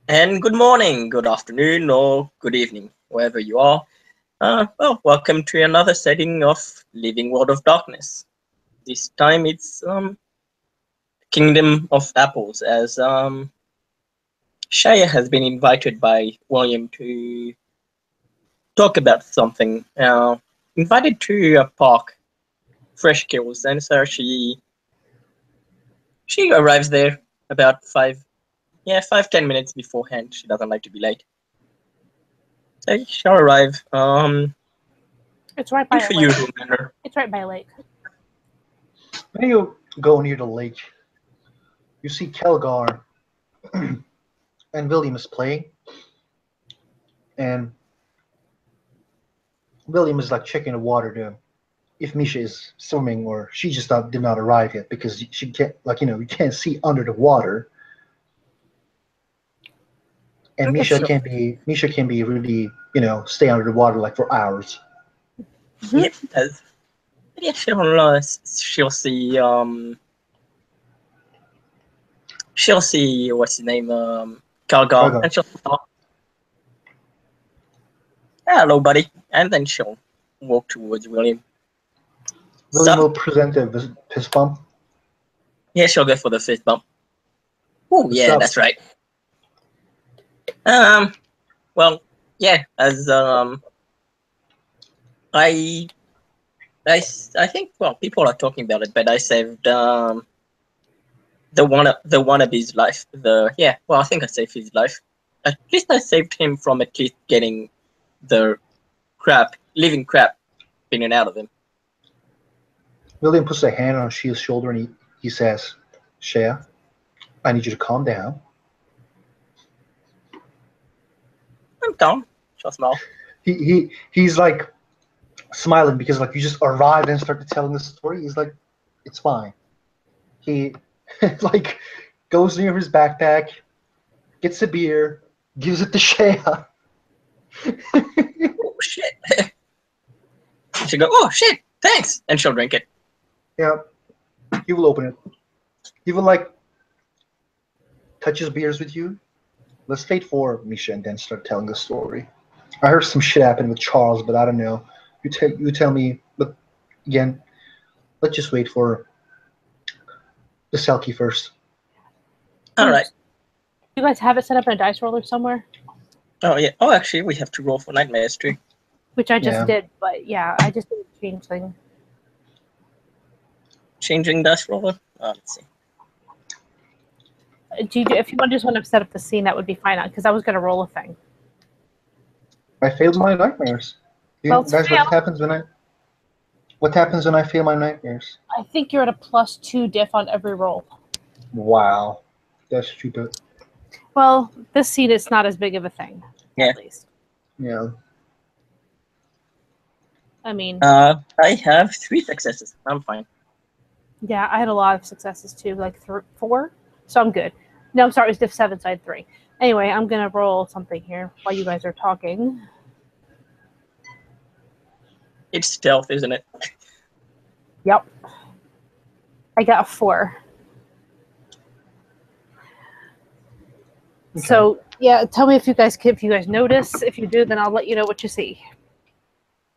And good morning, good afternoon, or good evening, wherever you are. Well, welcome to another setting of Living World of Darkness. This time it's Kingdom of Apples, as Shaya has been invited by William to talk about something. Invited to a park, Fresh Kills, and so she arrives there about 5-10 minutes beforehand. She doesn't like to be late. So she'll arrive. It's right by In a her lake. usual manner. It's right by a lake. When you go near the lake, you see Kelgar and William is playing, and William is like checking the water to if Misha is swimming or she just did not arrive yet because she can't, you can't see under the water, and Okay, Misha so can be really stay under the water like for hours. yeah, as yeah, she'll see what's his name, Calgar, Kelgar. and she'll talk, hello, buddy, and then she'll walk towards William. William Sup? will present a fist bump. Yeah, she'll go for the fist bump. Oh, What's yeah, up? that's right. Um, well, yeah, as I, I think people are talking about it, but I saved the wannabe's life. I think I saved his life. At least I saved him from at least getting the living crap, spinning out of him. William puts a hand on Shia's shoulder and he says, "Shia, I need you to calm down." I'm calm. She'll smile. He's like smiling because like you just arrived and started telling the story. He's like, it's fine. He like goes near his backpack, gets a beer, gives it to Shea. Oh shit! She'll go. Oh shit! Thanks, and she'll drink it. Yeah, he will open it. He will like touch his beers with you. Let's wait for Misha and then start telling the story. I heard some shit happen with Charles, but I don't know. You tell me. But again, let's just wait for the Selkie first. All right. You guys have it set up in a dice roller somewhere? Oh yeah. Oh, actually, we have to roll for nightmares too. Which I just Yeah. did, but yeah, I just didn't change things. Changing dice roller. Let's see. If you just want to set up the scene, that would be fine, because I was going to roll a thing. I failed my nightmares. You Well, it's guys, failed. what happens when I fail my nightmares? I think you're at a +2 diff on every roll. Wow, that's stupid. Well, this scene is not as big of a thing, Yeah. at least. Yeah. I mean, I have 3 successes. I'm fine. yeah, I had a lot of successes too, like 4, so I'm good. No, I'm sorry, it was diff 7, so I had 3. Anyway, I'm going to roll something here while you guys are talking. It's stealth, isn't it? Yep. I got a 4. Okay. So, yeah, tell me if you guys notice. If you do, then I'll let you know what you see.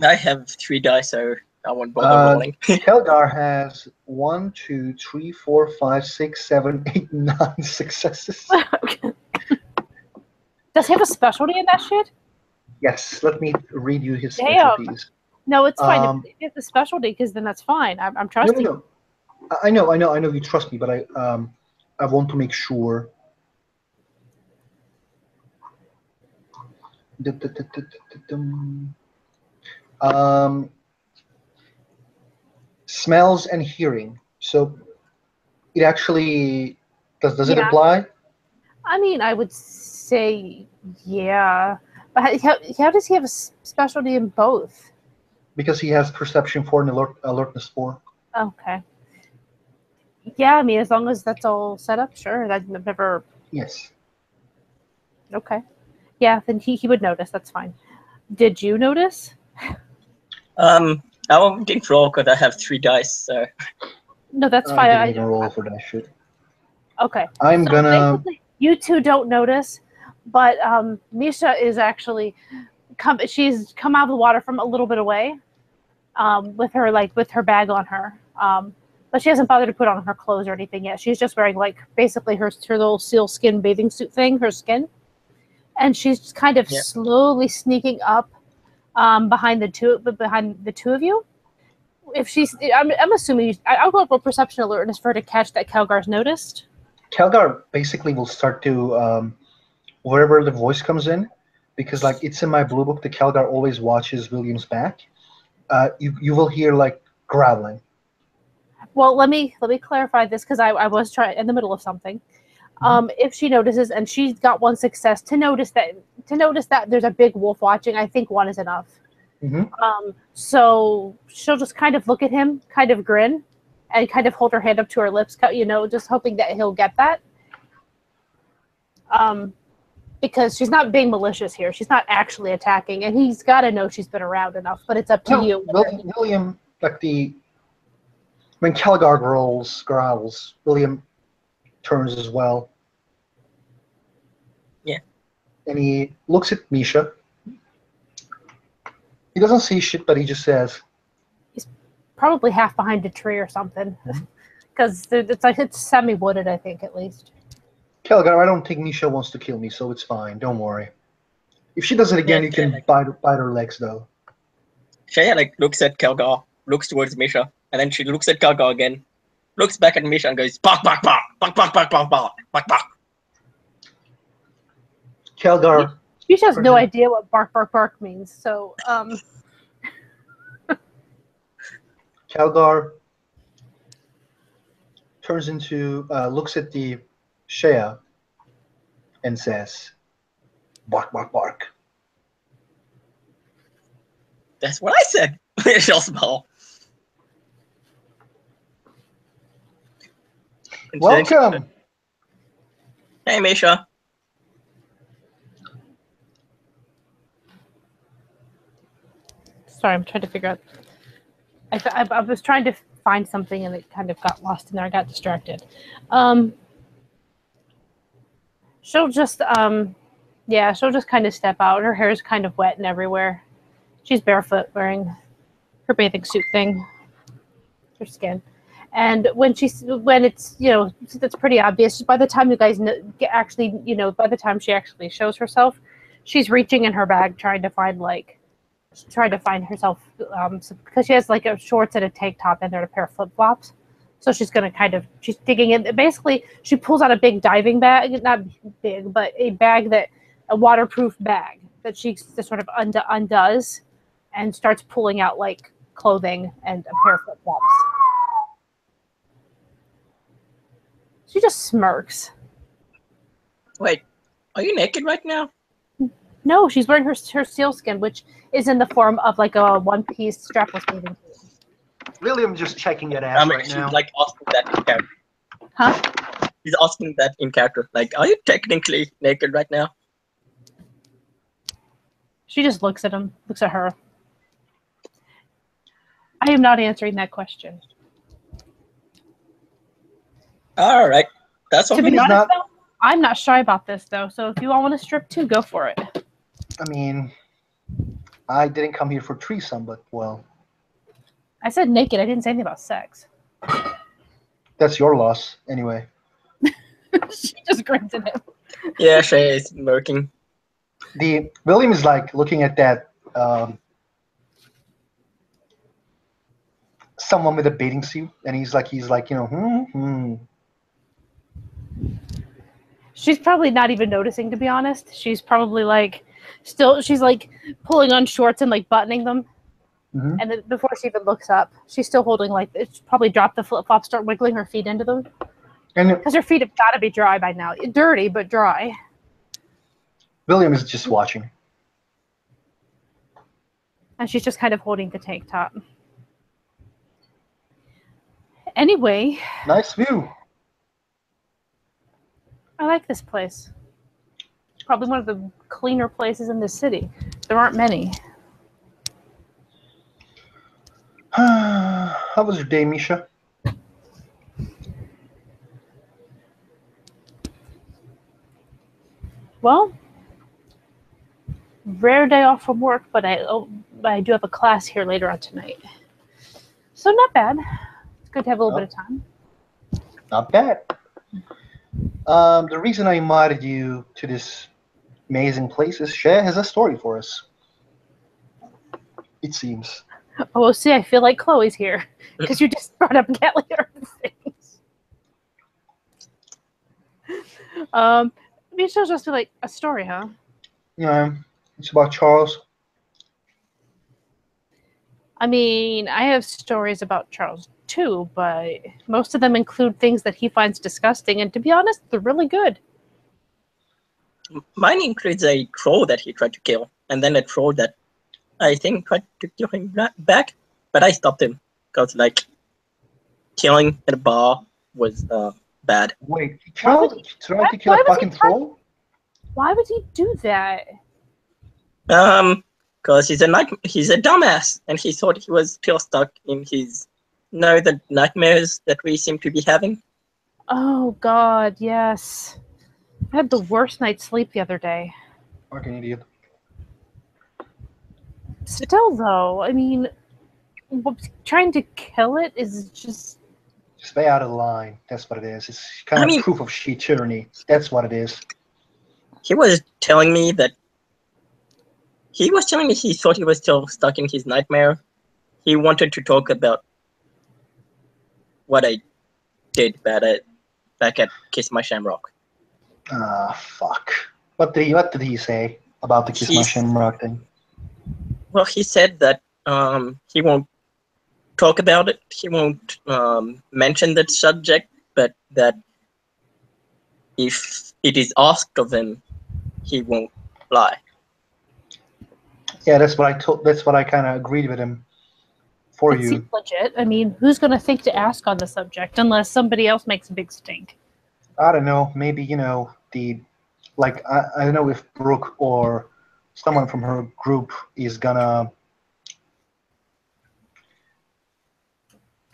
I have 3 dice, so I won't bother rolling. Kelgar has 1, 2, 3, 4, 5, 6, 7, 8, 9 successes. Does he have a specialty in that shit? Yes, let me read you his Damn. specialties. No, it's fine. If he has a specialty, because then that's fine. I'm trusting. No. I know you trust me, but I want to make sure. Smells and hearing. So it actually does it Yeah. apply? I mean, I would say, yeah. But how does he have a specialty in both? Because he has perception 4 and alertness 4. Okay. Yeah, I mean, as long as that's all set up, sure. I've never. Yes. Okay. Yeah, then he would notice. That's fine. Did you notice? I didn't roll because I have 3 dice. So No, that's I fine. didn't even roll for that shit. Okay. I'm gonna. Basically, you two don't notice, But Misha is actually she's come out of the water from a little bit away, with her bag on her. But she hasn't bothered to put on her clothes or anything yet. She's just wearing basically her little sealskin bathing suit thing, her skin, and she's kind of slowly sneaking up behind the two of you. If I'm assuming I'll go for perception alertness for her to catch that Kelgar's noticed. Kelgar basically will start to wherever the voice comes in, because it's in my blue book. The Kelgar always watches William's back. You will hear growling. Well, let me clarify this because I was trying in the middle of something. If she notices, and she's got one success to notice that there's a big wolf watching, I think one is enough. So she'll just kind of look at him, kind of grin, and kind of hold her hand up to her lips, just hoping that he'll get that. Because she's not being malicious here. She's not actually attacking, and he's got to know she's been around enough. But it's up to you. William, when Kelgar growls, William turns as well. Yeah. And he looks at Misha. He doesn't see shit, but he just says, he's probably half behind a tree or something. Because it's semi-wooded, I think, at least. Kelgar, I don't think Misha wants to kill me, so it's fine. Don't worry. If she does it again, you can bite her legs, though. Shaya looks at Kelgar, looks towards Misha, and then she looks at Kelgar again, looks back at Misha and goes, bark, bark, bark, bark, bark, bark, bark, bark, bark, bark. Kelgar. Misha has no idea what bark, bark, bark means, so, Kelgar turns into, looks at the Shaya and says, bark, bark, bark. That's what I said. She'll smile. Welcome. Hey, Misha. Sorry, I'm trying to figure out. I was trying to find something and it kind of got lost in there. I got distracted. She'll just kind of step out. Her hair is kind of wet and everywhere. She's barefoot, wearing her bathing suit thing, her skin. And when it's it's pretty obvious. By the time you guys by the time she actually shows herself, she's reaching in her bag trying to find herself, because she has a shorts and a tank top and there, a pair of flip flops. So she's digging in. Basically, she pulls out a big diving bag, not big, but a waterproof bag that she just sort of undoes and starts pulling out clothing and a pair of flip flops. She just smirks. Wait, are you naked right now? No, she's wearing her sealskin, which is in the form of a one-piece strapless bathing suit. William just checking it out right she's now. Asking that in character. Huh? She's asking that in character. Are you technically naked right now? She just looks at him, looks at her. I am not answering that question. All right. That's to be honest, though, I'm not shy about this, though. So if you all want to strip too, go for it. I mean, I didn't come here for threesome, but well. I said naked. I didn't say anything about sex. That's your loss, anyway. She just grins at him. Yeah, Shay is smirking. William is looking at that someone with a bathing suit, and he's like, She's probably not even noticing, to be honest. She's probably she's pulling on shorts and buttoning them. Mm-hmm. And then before she even looks up, she's still holding it's probably dropped the flip flops, start wiggling her feet into them. Because her feet have got to be dry by now. Dirty, but dry. William is just watching. And she's just kind of holding the tank top. Anyway. Nice view. I like this place. It's probably one of the cleaner places in the city. There aren't many. How was your day, Misha? Well, rare day off from work, but I do have a class here later on tonight. So not bad. It's good to have a little bit of time. Not bad. The reason I invited you to this amazing place is Shea has a story for us. It seems. Oh, see, I feel like Chloe's here because you just brought up Kelly or things. Misha's just like a story, huh? Yeah, it's about Charles. I mean, I have stories about Charles too, but most of them include things that he finds disgusting, and to be honest, they're really good. Mine includes a troll that he tried to kill, and then a troll that I think tried to kill him back, but I stopped him because like killing at a bar was bad. Wait, he tried to kill a fucking troll? Why would he do that? Because he's a dumbass, and he thought he was still stuck in his the nightmares that we seem to be having. Oh God, yes. I had the worst night's sleep the other day. Fucking idiot. Still, though, I mean, trying to kill it is just... Stay out of the line. That's what it is. It's kind of proof of sheer tyranny. That's what it is. He was telling me that he thought he was still stuck in his nightmare. He wanted to talk about what I did back at Kiss My Shamrock. Fuck. What did he say about the Kiss My Shamrock thing? Well, he said that he won't talk about it. He won't mention that subject, but that if it is asked of him, he won't lie. Yeah, that's what I kind of agreed with him. For you. Seems legit. I mean, who's going to think to ask on the subject unless somebody else makes a big stink? I don't know. Maybe I don't know if Brooke or someone from her group is gonna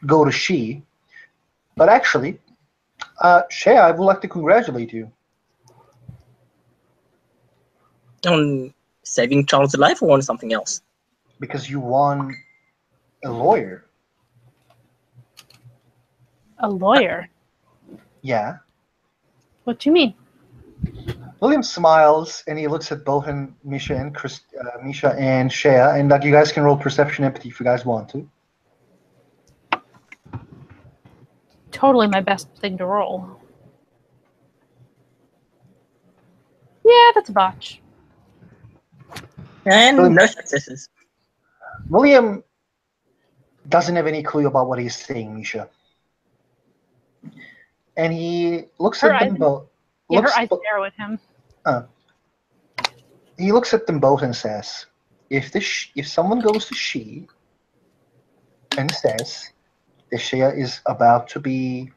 go to She. But actually, Shea, I would like to congratulate you On saving Charles' life or on something else? because you won a lawyer. A lawyer? Yeah. What do you mean? William smiles and he looks at both Misha and Shea, and you guys can roll perception empathy if you guys want to. Totally my best thing to roll. Yeah, that's a botch. And no successes. William doesn't have any clue about what he's saying, Misha. And he looks at them both. Yeah, her eyes stare at him. He looks at them both and says, if someone goes to She and says that Shea is about to be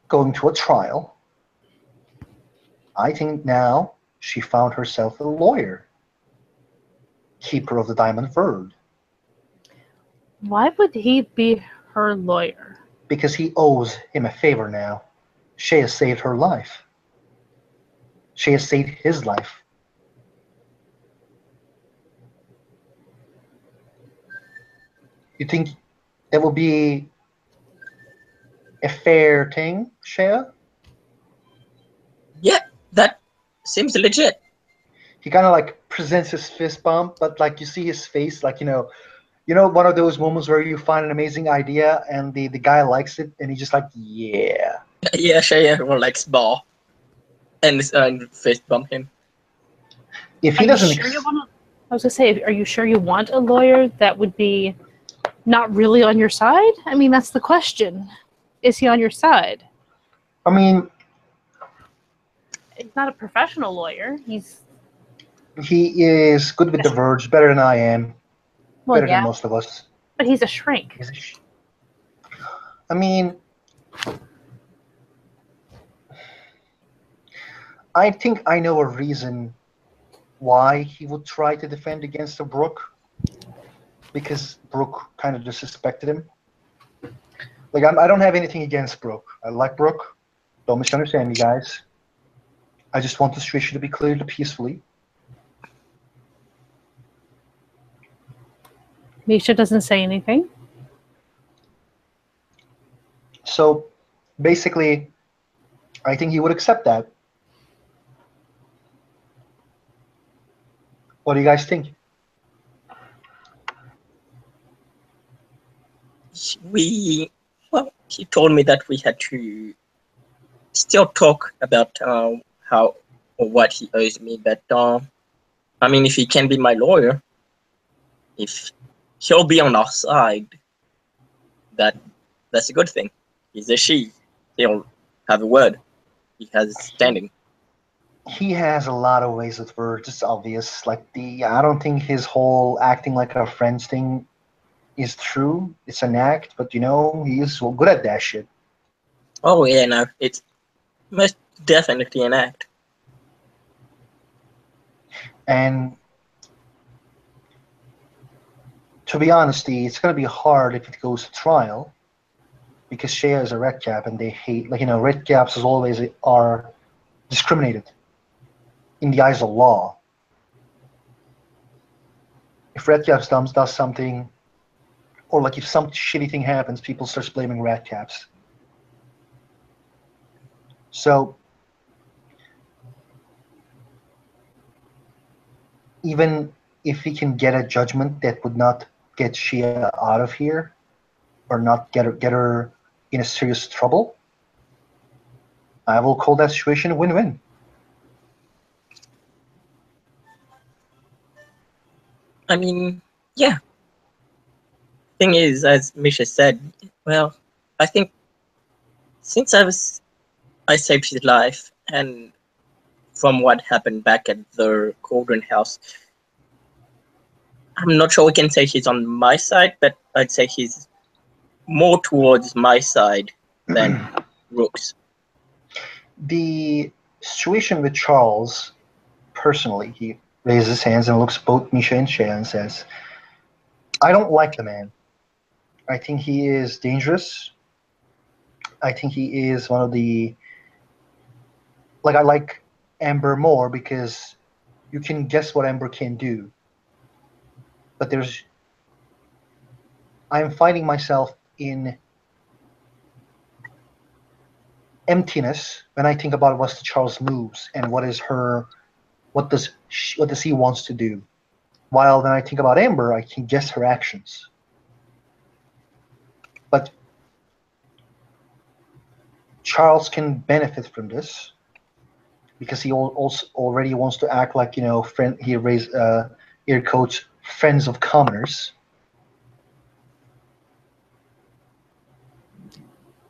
going to a trial, I think now she found herself a lawyer. Keeper of the Diamond Bird. Why would he be her lawyer? Because he owes him a favor now. She has saved her life. She has saved his life. You think that will be a fair thing, Shea? Yeah, that seems legit. He kind of presents his fist bump, but you see his face, one of those moments where you find an amazing idea and the guy likes it and he's just like, yeah. Yeah, Shea likes ball and fist bump him. If he doesn't, I was gonna say, are you sure you want a lawyer that would be not really on your side? I mean, that's the question. Is he on your side? I mean, he's not a professional lawyer. He is good with the verge, better than I am. Well, better than most of us. But he's a shrink. I mean, I think I know a reason why he would try to defend against Brooke. Because Brooke kind of disrespected him. Like, I don't have anything against Brooke. I like Brooke. Don't misunderstand me, guys. I just want the situation to be cleared peacefully. Misha doesn't say anything. So, basically, I think he would accept that. What do you guys think? Well, he told me that we had to still talk about how or what he owes me, but I mean, if he can be my lawyer, if he'll be on our side, that's a good thing. He's a she. He'll have a word. He has standing. He has a lot of ways with words. It's obvious. Like I don't think his whole acting like our friends thing is true. It's an act, but he is so good at that shit. Oh yeah, no, it's most definitely an act. And to be honest, it's gonna be hard if it goes to trial, because Shea is a red cap, and they hate, red caps as always are discriminated in the eyes of law. If red caps does something, or like if some shitty thing happens, people start blaming red caps. So even if we can get a judgment that would not get Shia out of here, or not get her in a serious trouble, I will call that situation a win-win. I mean, yeah. Thing is, as Misha said, well, I think since I saved his life, and from what happened back at the Cauldron House, I'm not sure we can say he's on my side, but I'd say he's more towards my side than Rook's. The situation with Charles, personally, he raises his hands and looks both Misha and Shea and says, I don't like the man. I think he is dangerous. I think he is one of the... Like, I like Amber more because you can guess what Amber can do. But I'm finding myself in emptiness when I think about what's Charles' moves and what does he wants to do. While when I think about Amber, I can guess her actions. But Charles can benefit from this because he also already wants to act like friend. He raised air quotes friends of commoners.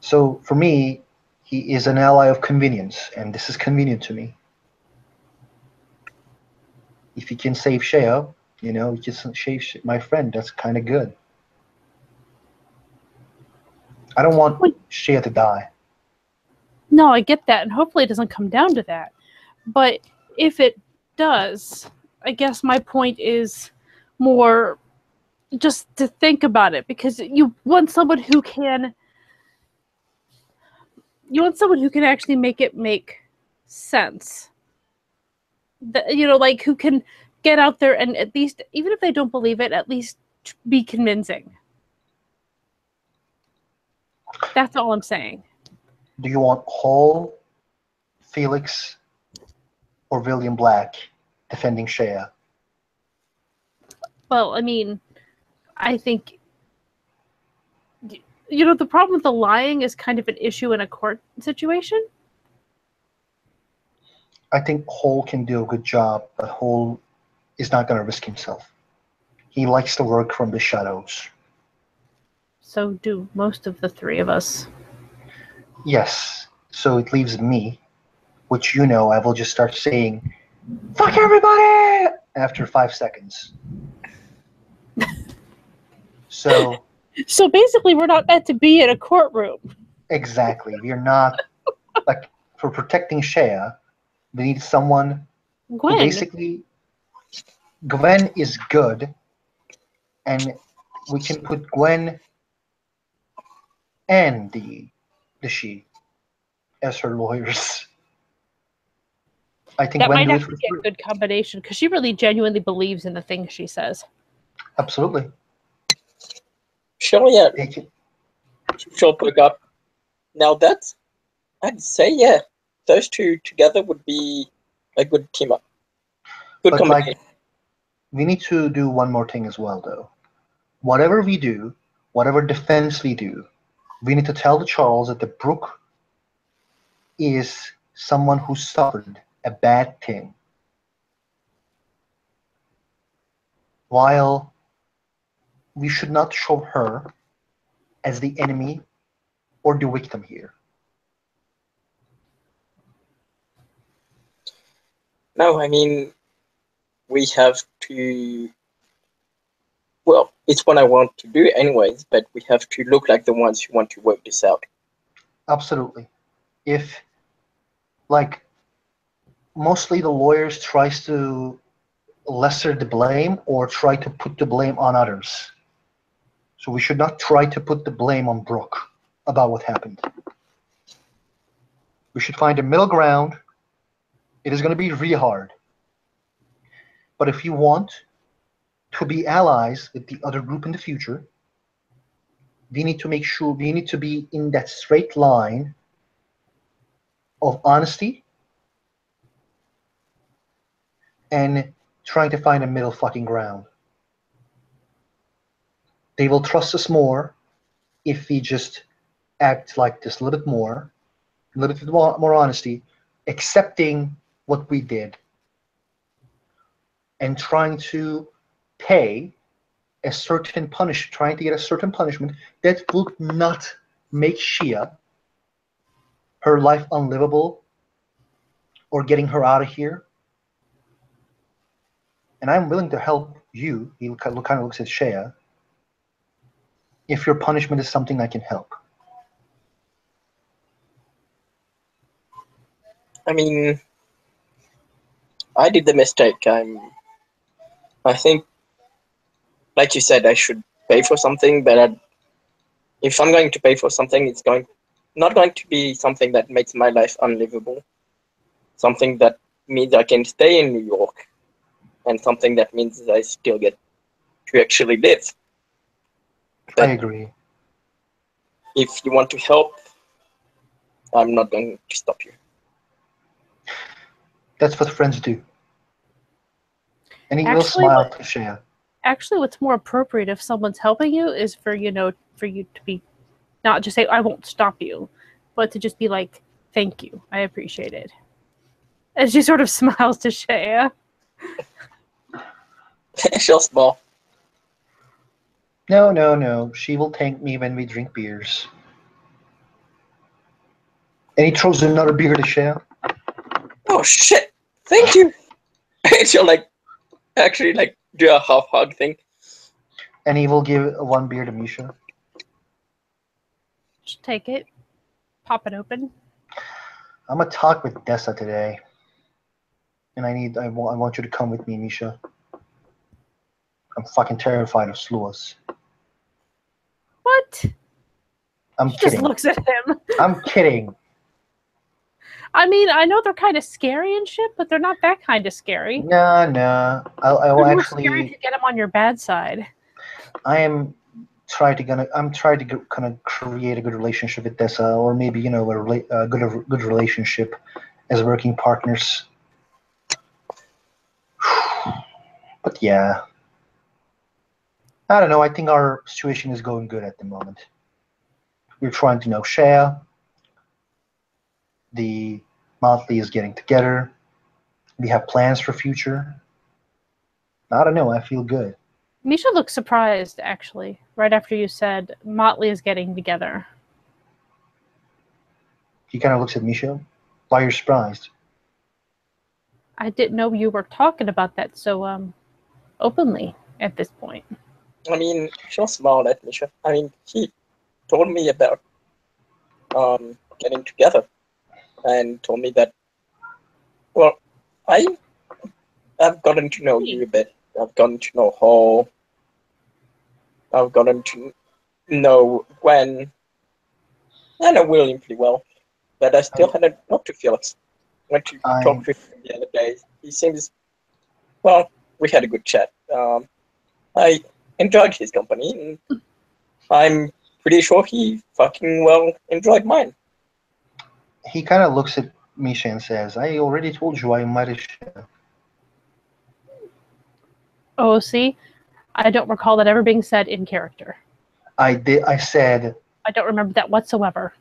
So for me, he is an ally of convenience, and this is convenient to me. If he can save Shea, he can save my friend. That's kind of good. I don't want Shea to die. No, I get that, and hopefully it doesn't come down to that. But if it does, I guess my point is more just to think about it, because you want someone who can actually make it make sense. Like who can get out there and at least, even if they don't believe it, at least be convincing. That's all I'm saying. Do you want Hall, Felix, or William Black defending Shea? Well, I mean, I think the problem with the lying is kind of an issue in a court situation. I think Hall can do a good job, but Hall is not going to risk himself. He likes to work from the shadows. So do most of the three of us. Yes, so it leaves me, which I will just start saying, "Fuck everybody!" after 5 seconds. So basically, we're not meant to be in a courtroom. Exactly. We're not, like, for protecting Shea, we need someone Gwen. who basically... Gwen is good, and we can put Gwen and the she as her lawyers. I think That Wen might do it actually for be a free. good combination because she really genuinely believes in the things she says. Absolutely. Sure, yeah, They can, she'll pick up. Now that's, I'd say, yeah, those two together would be a good team up. Good but combination. we need to do one more thing as well, though. Whatever we do, whatever defense we do, we need to tell the Charles that the Brook is someone who suffered a bad thing, while we should not show her as the enemy or the victim here. No, I mean, we have to. Well, it's what I want to do, anyways. But we have to look like the ones who want to work this out. Absolutely. If, like, mostly the lawyers tries to lesser the blame or try to put the blame on others. So we should not try to put the blame on Brooke about what happened. We should find a middle ground. It is going to be really hard. But if you want to be allies with the other group in the future, we need to make sure we need to be in that straight line of honesty and trying to find a middle fucking ground. They will trust us more if we just act like this a little bit more, a little bit more honesty, accepting what we did and trying to pay a certain punishment, trying to get a certain punishment that would not make Shia her life unlivable or getting her out of here. And I'm willing to help you. He kind of looks at Shea. If your punishment is something I can help. I mean, I did the mistake. I think, like you said, I should pay for something, but if I'm going to pay for something, it's not going to be something that makes my life unlivable. Something that means I can stay in New York, and something that means I still get to actually live. I But agree. if you want to help, I'm not going to stop you. That's what friends do. And he will Actually, smile to Shea. Actually, what's more appropriate if someone's helping you is for you to be not just say I won't stop you, but to just be like thank you, I appreciate it. As she sort of smiles to Shea. She'll smile. No, no, no. She will thank me when we drink beers. And he throws another beer to Shea. Oh shit! Thank you. She'll actually do a half hug thing. And he will give one beer to Misha. Just take it, pop it open. I'm gonna talk with Dessa today. And I want you to come with me, Misha. I'm fucking terrified of sluas. What? I'm She kidding. just looks at him. I'm kidding. I mean, I know they're kind of scary and shit, but they're not that kind of scary. Nah, nah. I will They're more scary actually. to get them on your bad side. I'm trying to kind of create a good relationship with Dessa, or maybe a good relationship as working partners. But yeah, I don't know. I think our situation is going good at the moment. We're trying to know Shea. The monthly is getting together. We have plans for future. I don't know. I feel good. Misha looks surprised, actually, right after you said Motley is getting together. He kind of looks at Misha. Why are you surprised? I didn't know you were talking about that so openly at this point. I mean, she'll smile at me. I mean, he told me about getting together and told me that, well, I've gotten to know you a bit. I've gotten to know Hall. I've gotten to know Gwen. I know William pretty well, but I still hadn't talked to Felix. Went to talk I to him the other day. He seems, well, we had a good chat. I enjoyed his company, and I'm pretty sure he fucking well enjoyed mine. he kind of looks at Misha and says, "I already told you I might have." Oh, see, I don't recall that ever being said in character. I did. I said, I don't remember that whatsoever.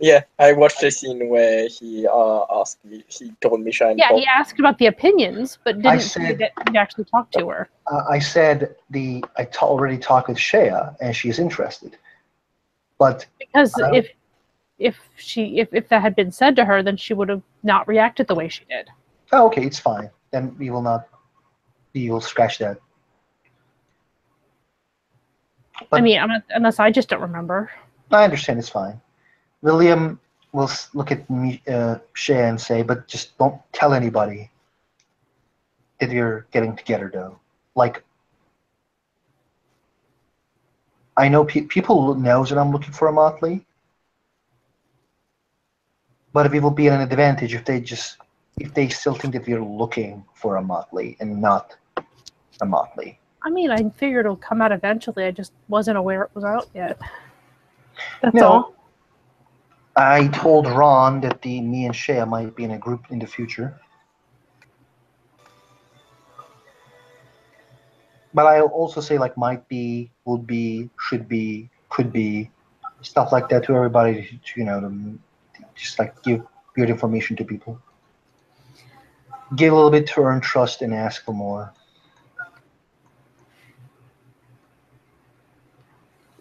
Yeah, I watched the scene where he asked me, he told Misha and Yeah, Bob. he asked about the opinions, but didn't say said- that he actually talked to her. I said already talked with Shea and she's interested, but Because I- if that had been said to her, then she would have not reacted the way she did. oh, okay, it's fine. Then we will not. We will scratch that. I mean, unless I just don't remember. I understand. It's fine. William will look at me, Shea and say, but just don't tell anybody that you're getting together, though. Like, I know people knows that I'm looking for a motley, but it will be an advantage if they still think that we're looking for a motley and not a motley. I mean, I figured it'll come out eventually. I just wasn't aware it was out yet. That's No. all. I told Ron that me and Shea might be in a group in the future. But I also say like might be, would be, should be, could be, stuff like that to everybody. To just like give weird information to people. Give a little bit to earn trust and ask for more.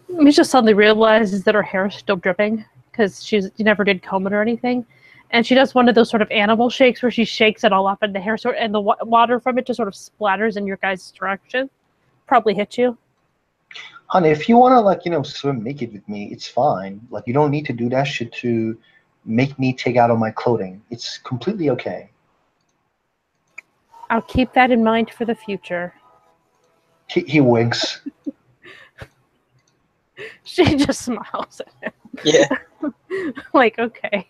Misha suddenly realizes that her hair is still dripping because she never did comb it or anything, and she does one of those sort of animal shakes where she shakes it all up, and the hair and the water from it just sort of splatters in your guys' direction. Probably hit you. Honey, if you want to swim naked with me, it's fine. Like, you don't need to do that shit to make me take out all my clothing. It's completely okay. I'll keep that in mind for the future. He winks. She just smiles at him. Yeah. Like, okay.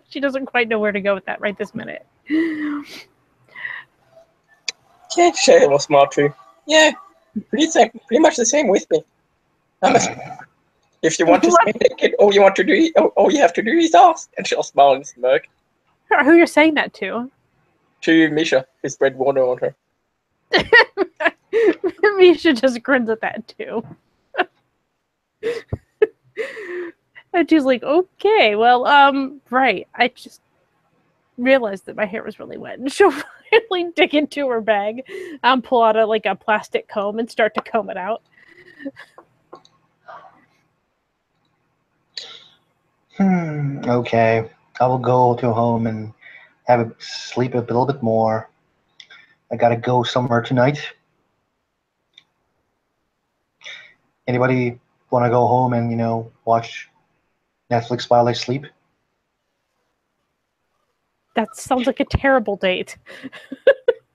She doesn't quite know where to go with that right this minute. Yeah, Shea was smart too. Yeah, pretty much the same with me. If you want to swim naked, all you have to do is ask, and she'll smile and smirk. Who you're saying that to? To Misha, who spread water on her. Misha just grins at that too. And she's like, okay, well, right. I just realized that my hair was really wet. And she'll finally dig into her bag, pull out a plastic comb and start to comb it out. Okay. I will go to home and sleep a little bit more. I gotta go somewhere tonight. Anybody want to go home and watch Netflix while I sleep? That sounds like a terrible date.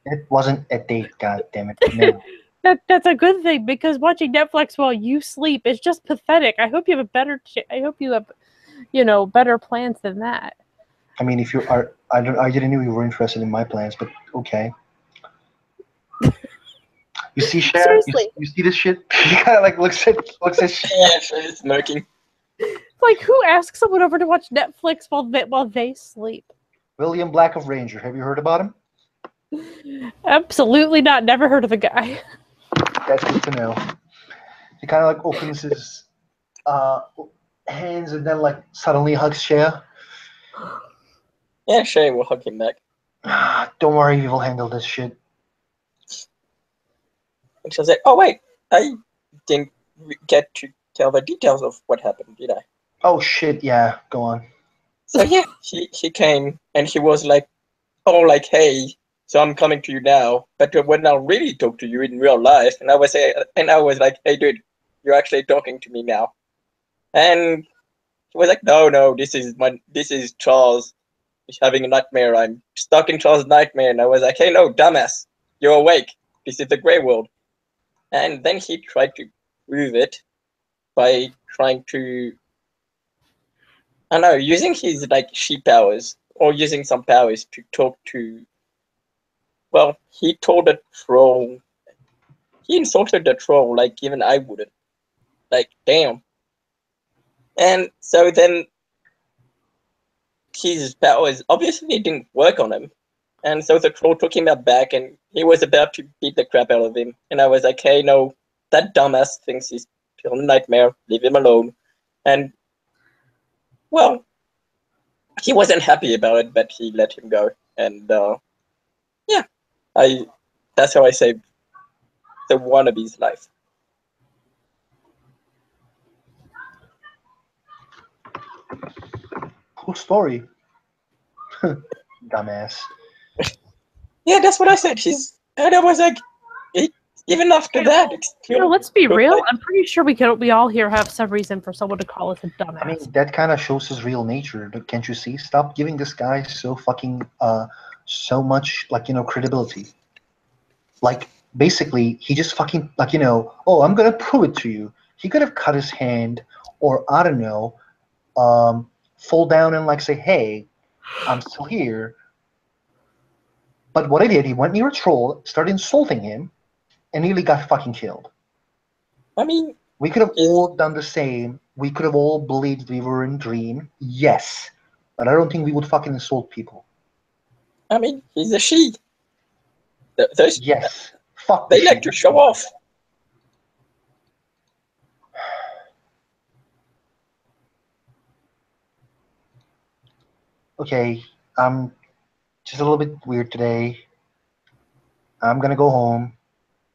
It wasn't a date, god damn it. No. That's a good thing, because watching Netflix while you sleep is just pathetic. I hope you have better plans than that. I mean, if you are, I didn't know you were interested in my plans, but okay. You see, Cher? Seriously. You see this shit? He kind of like looks at shit. Yeah, she's smirking. Like, who asks someone over to watch Netflix while they sleep? William Black of Ranger. Have you heard about him? Absolutely not. Never heard of the guy. That's good to know. He kind of like opens his hands and then like suddenly hugs Shea. Yeah, Shea will hug him back. Don't worry, we will handle this shit. And she'll say, oh wait, I didn't get to tell the details of what happened, did I? Oh shit, yeah, go on. So yeah, he came and he was like, oh, like, hey, so I'm coming to you now, but when I'll really talk to you in real life, and I was like, hey dude, you're actually talking to me now. And he was like, no, this is Charles. He's having a nightmare. I'm stuck in Charles' nightmare. And I was like, hey, no, dumbass, you're awake. This is the grey world. And then he tried to prove it by trying to I know, using his like sheep powers or using some powers to talk to. Well, he told the troll. He insulted the troll like even I wouldn't. Like damn. And so then his powers obviously didn't work on him. And so the troll took him out back and he was about to beat the crap out of him. And I was like, hey, no, that dumbass thinks he's still a nightmare. Leave him alone. And, well, he wasn't happy about it, but he let him go. And, yeah, that's how I saved the wannabe's life. Cool story. Dumbass. Yeah, that's what I said. And I was like, even after that, it's still. Let's be real. I'm pretty sure we all here have some reason for someone to call us a dumbass. I mean, that kind of shows his real nature. Can't you see? Stop giving this guy so much credibility. Like basically, he just fucking oh, I'm gonna prove it to you. He could have cut his hand, or I don't know, fall down and say, hey, I'm still here. But what he did, he went near a troll, started insulting him, and nearly got fucking killed. I mean, we could have all done the same. We could have all believed we were in dream. Yes. But I don't think we would fucking insult people. I mean, he's a she. Yes. Fuck they like to show off. Okay, I'm just a little bit weird today. I'm gonna go home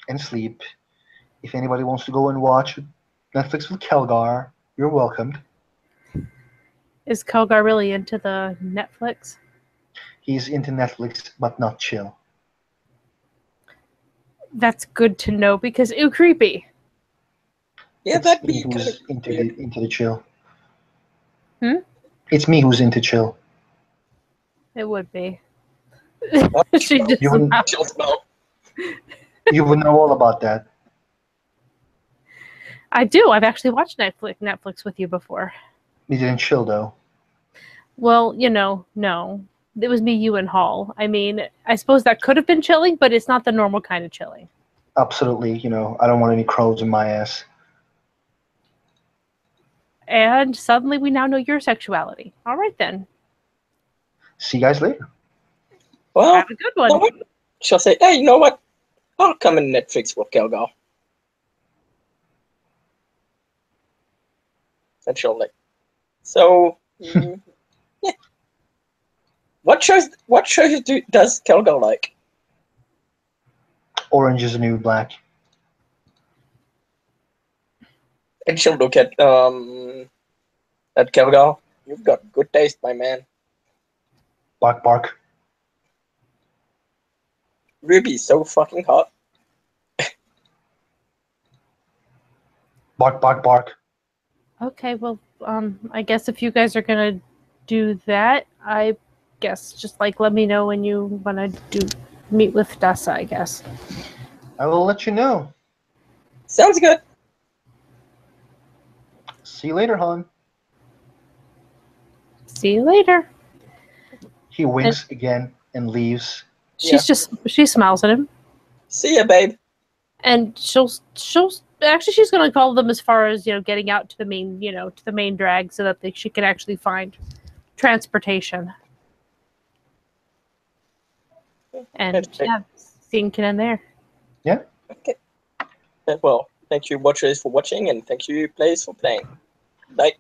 and sleep. If anybody wants to go and watch Netflix with Kelgar, you're welcomed. Is Kelgar really into the Netflix? He's into Netflix, but not chill. That's good to know because ew, creepy. Yeah, it's me who's into the chill. Hmm? It's me who's into chill. It would be. She just you would know all about that. I do. I've actually watched Netflix with you before. You didn't chill though. Well, no. It was me, you, and Hall. I mean, I suppose that could have been chilling, but it's not the normal kind of chilling. Absolutely. I don't want any crows in my ass. And suddenly we now know your sexuality. All right, then. See you guys later. Well, have a good one. She'll say, hey, you know what? I'll come in Netflix with Kelgar. And she'll so, yeah. What shows does Kelgar like? Orange is the New Black. And she'll look at Kelgar. You've got good taste, my man. Bark, bark. Ruby's so fucking hot. Bark, bark, bark. Okay, well, I guess if you guys are gonna do that, I guess just let me know when you wanna meet with Dasa, I guess. I will let you know. Sounds good. See you later, hon. See you later. He winks again and leaves. She smiles at him. See ya, babe. And she'll actually she's gonna call them as far as getting out to the main drag so that she can actually find transportation. And seeing can end there. Yeah. Okay. Well, thank you watchers for watching and thank you players for playing. Bye.